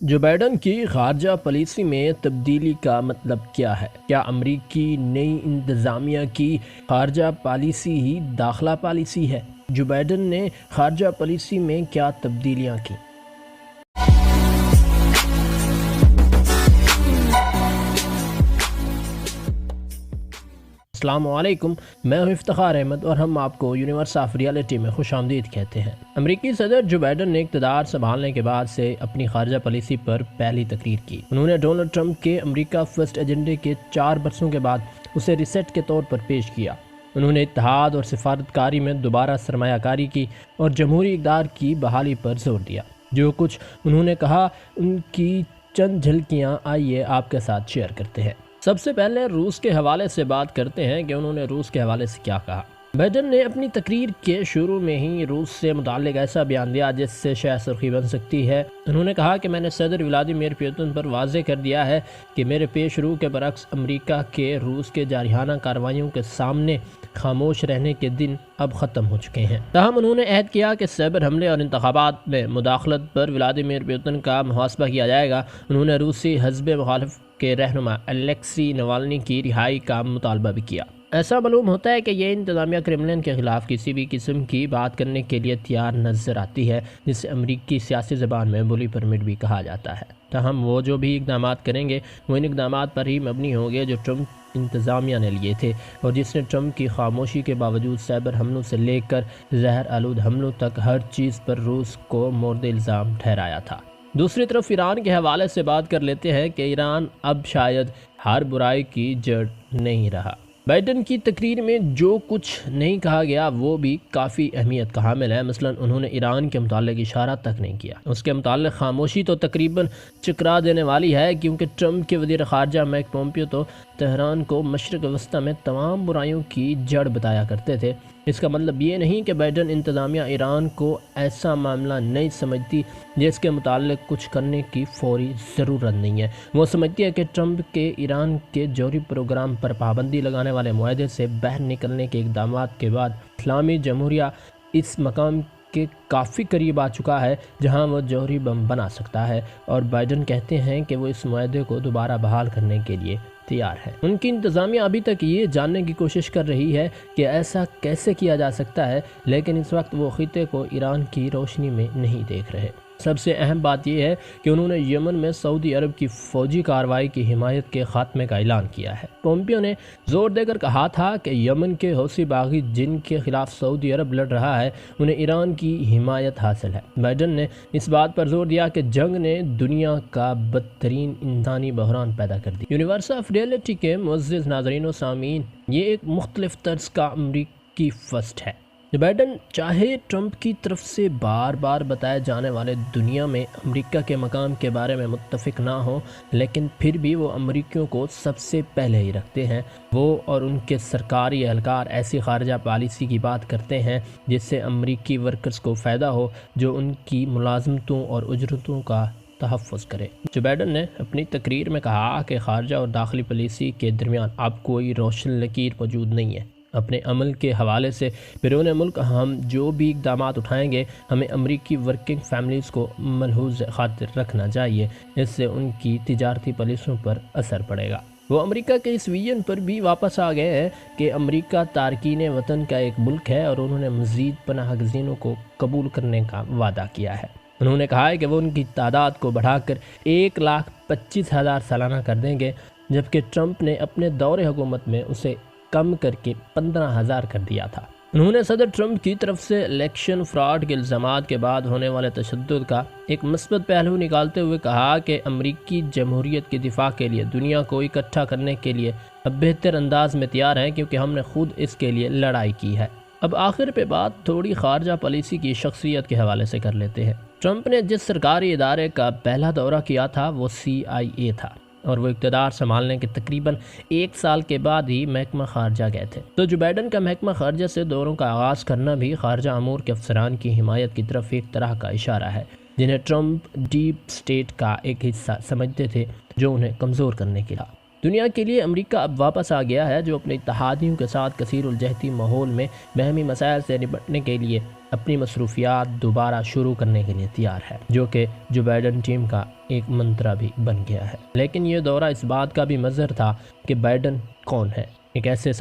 Joe Biden کی خارجہ policy میں تبدیلی کا مطلب کیا ہے؟ کیا امریکی نئی انتظامیہ کی خارجہ پالیسی ہی داخلہ پالیسی ہے؟ جو بائیڈن نے خارجہ پالیسی میں کیا تبدیلیاں کی؟ السلام علیکم، میں ہوں افتخار احمد اور ہم آپ کو یونیورس آف ریالٹی میں خوش آمدید کہتے ہیں۔ امریکی صدر جو بائیڈن نے اقتدار سنبھالنے کے بعد سے اپنی خارجہ پالیسی پر پہلی تقریر کی۔ انہوں نے ڈونلڈ ٹرمپ کے امریکہ فرسٹ ایجنڈے کے 4 برسوں کے بعد اسے ریسیٹ کے طور پر پیش کیا۔ انہوں نے اتحاد اور سفارتکاری میں دوبارہ سرمایہ کاری کی اور جمہوری اقدار کی بحالی پر زور دیا۔ جو کچھ انہوں نے کہا ان کی چند جھلکیاں آئیے آپ کے ساتھ شیئر کرتے ہیں۔ سب سے پہلے روس کے حوالے سے بات کرتے ہیں کہ انہوں نے روس کے حوالے سے کیا کہا۔ بائیڈن نے اپنی تقریر کے شروع میں ہی روس سے متعلق ایسا بیان دیا جس سے شاید سرخی بن سکتی ہے۔ انہوں نے کہا کہ میں نے صدر ولادیمیر پوتن پر واضح کر دیا ہے کہ میرے پیش رو کے برعکس امریکہ کے روس کے جارحانہ کارروائیوں کے سامنے خاموش رہنے کے دن اب ختم ہو چکے ہیں۔ تاہم انہوں نے عہد کیا کہ سائبر حملے اور انتخابات میں مداخلت پر ولادیمیر پوتن کا محاسبہ کیا جائے گا۔ انہوں نے روسی حزب مخالف کے رہنما الیکسی نوالنی کی رہائی کا مطالبہ بھی کیا۔ ایسا معلوم ہوتا ہے کہ یہ انتظامیہ کرملن کے خلاف کسی بھی قسم کی بات کرنے کے لیے تیار نظر آتی ہے، جسے امریکی سیاسی زبان میں بلی پرمٹ بھی کہا جاتا ہے۔ تاہم وہ جو بھی اقدامات کریں گے وہ ان اقدامات پر ہی مبنی ہوں گے جو ٹرمپ انتظامیہ نے لیے تھے اور جس نے ٹرمپ کی خاموشی کے باوجود سائبر حملوں سے لے کر زہر آلود حملوں تک ہر چیز پر روس کو مورد الزام ٹھہرایا تھا۔ دوسری طرف ایران کے حوالے سے بات کر لیتے ہیں کہ ایران اب شاید ہر برائی کی جڑ نہیں رہا۔ بائیڈن کی تقریر میں جو کچھ نہیں کہا گیا وہ بھی کافی اہمیت کا حامل ہے۔ مثلا انہوں نے ایران کے متعلق اشارہ تک نہیں کیا۔ اس کے متعلق خاموشی تو تقریباً چکرا دینے والی ہے، کیونکہ ٹرمپ کے وزیر خارجہ مائک پومپیو تو تہران کو مشرق وسطی میں تمام برائیوں کی جڑ بتایا کرتے تھے۔ اس کا مطلب یہ نہیں کہ بائیڈن انتظامیہ ایران کو ایسا معاملہ نہیں سمجھتی جس کے متعلق کچھ کرنے کی فوری ضرورت نہیں ہے۔ وہ سمجھتی ہے کہ ٹرمپ کے ایران کے جوہری پروگرام پر پابندی لگانے والے معاہدے سے باہر نکلنے کے اقدامات کے بعد اسلامی جمہوریہ اس مقام کے کافی قریب آ چکا ہے جہاں وہ جوہری بم بنا سکتا ہے، اور بائیڈن کہتے ہیں کہ وہ اس معاہدے کو دوبارہ بحال کرنے کے لیے تیار ہے۔ ان کی انتظامیہ ابھی تک یہ جاننے کی کوشش کر رہی ہے کہ ایسا کیسے کیا جا سکتا ہے، لیکن اس وقت وہ خطے کو ایران کی روشنی میں نہیں دیکھ رہے۔ سب سے اہم بات یہ ہے کہ انہوں نے یمن میں سعودی عرب کی فوجی کارروائی کی حمایت کے خاتمے کا اعلان کیا ہے۔ پومپیو نے زور دے کر کہا تھا کہ یمن کے حوثی باغی جن کے خلاف سعودی عرب لڑ رہا ہے انہیں ایران کی حمایت حاصل ہے۔ بائیڈن نے اس بات پر زور دیا کہ جنگ نے دنیا کا بدترین انسانی بحران پیدا کر دی۔ یونیورس آف ریالٹی کے معزز ناظرین و سامعین، یہ ایک مختلف طرز کا امریکی فرسٹ ہے۔ بائیڈن چاہے ٹرمپ کی طرف سے بار بار بتائے جانے والے دنیا میں امریکہ کے مقام کے بارے میں متفق نہ ہوں، لیکن پھر بھی وہ امریکیوں کو سب سے پہلے ہی رکھتے ہیں۔ وہ اور ان کے سرکاری اہلکار ایسی خارجہ پالیسی کی بات کرتے ہیں جس سے امریکی ورکرز کو فائدہ ہو، جو ان کی ملازمتوں اور اجرتوں کا تحفظ کرے۔ جو بائیڈن نے اپنی تقریر میں کہا کہ خارجہ اور داخلی پالیسی کے درمیان اب کوئی روشن لکیر موجود نہیں ہے۔ اپنے عمل کے حوالے سے بیرون ملک ہم جو بھی اقدامات اٹھائیں گے ہمیں امریکی ورکنگ فیملیز کو ملحوظ خاطر رکھنا چاہیے، اس سے ان کی تجارتی پالیسیوں پر اثر پڑے گا۔ وہ امریکہ کے اس ویژن پر بھی واپس آ گئے ہیں کہ امریکہ تارکین وطن کا ایک ملک ہے اور انہوں نے مزید پناہ گزینوں کو قبول کرنے کا وعدہ کیا ہے۔ انہوں نے کہا ہے کہ وہ ان کی تعداد کو بڑھا کر 1,25,000 سالانہ کر دیں گے، جبکہ ٹرمپ نے اپنے دور حکومت میں اسے کم کر کے 15,000 کر دیا تھا۔ انہوں نے صدر ٹرمپ کی طرف سے الیکشن فراڈ کے الزامات کے بعد ہونے والے تشدد کا ایک مثبت پہلو نکالتے ہوئے کہا کہ امریکی جمہوریت کے دفاع کے لیے دنیا کو اکٹھا کرنے کے لیے اب بہتر انداز میں تیار ہیں، کیونکہ ہم نے خود اس کے لیے لڑائی کی ہے۔ اب آخر پہ بات تھوڑی خارجہ پالیسی کی شخصیت کے حوالے سے کر لیتے ہیں۔ ٹرمپ نے جس سرکاری ادارے کا پہلا دورہ کیا تھا وہ CIA تھا، اور وہ اقتدار سنبھالنے کے تقریباً 1 سال کے بعد ہی محکمہ خارجہ گئے تھے۔ تو جو بائیڈن کا محکمہ خارجہ سے دوروں کا آغاز کرنا بھی خارجہ امور کے افسران کی حمایت کی طرف ایک طرح کا اشارہ ہے، جنہیں ٹرمپ ڈیپ سٹیٹ کا ایک حصہ سمجھتے تھے جو انہیں کمزور کرنے کی تھا۔ دنیا کے لیے امریکہ اب واپس آ گیا ہے، جو اپنے اتحادیوں کے ساتھ کثیر الجہتی ماحول میں باہمی مسائل سے نپٹنے کے لیے اپنی مصروفیات دوبارہ شروع کرنے کے لیے تیار ہے، جو کہ جو بائیڈن ٹیم کا ایک منترا بھی بن گیا ہے۔ لیکن یہ دورہ اس بات کا بھی مظہر تھا کہ بائیڈن کون ہے، ایک ایسے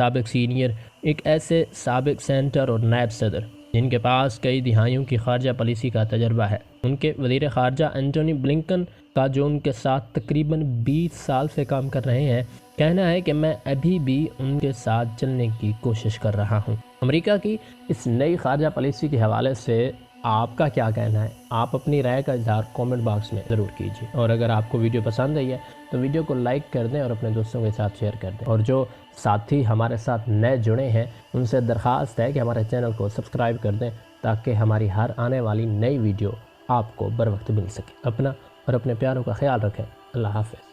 سابق سینیٹر اور نائب صدر جن کے پاس کئی دہائیوں کی خارجہ پالیسی کا تجربہ ہے۔ ان کے وزیر خارجہ اینٹونی بلنکن کا، جو ان کے ساتھ تقریباً 20 سال سے کام کر رہے ہیں، کہنا ہے کہ میں ابھی بھی ان کے ساتھ چلنے کی کوشش کر رہا ہوں۔ امریکہ کی اس نئی خارجہ پالیسی کے حوالے سے آپ کا کیا کہنا ہے؟ آپ اپنی رائے کا اظہار کامنٹ باکس میں ضرور کیجیے، اور اگر آپ کو ویڈیو پسند آئی ہے تو ویڈیو کو لائک کر دیں اور اپنے دوستوں کے ساتھ شیئر کر دیں، اور جو ساتھی ہمارے ساتھ نئے جڑے ہیں ان سے درخواست ہے کہ ہمارے چینل کو سبسکرائب کر دیں تاکہ ہماری ہر آنے والی نئی ویڈیو آپ کو بر وقت مل سکے۔ اپنا اور اپنے پیاروں کا خیال رکھیں۔ اللہ حافظ۔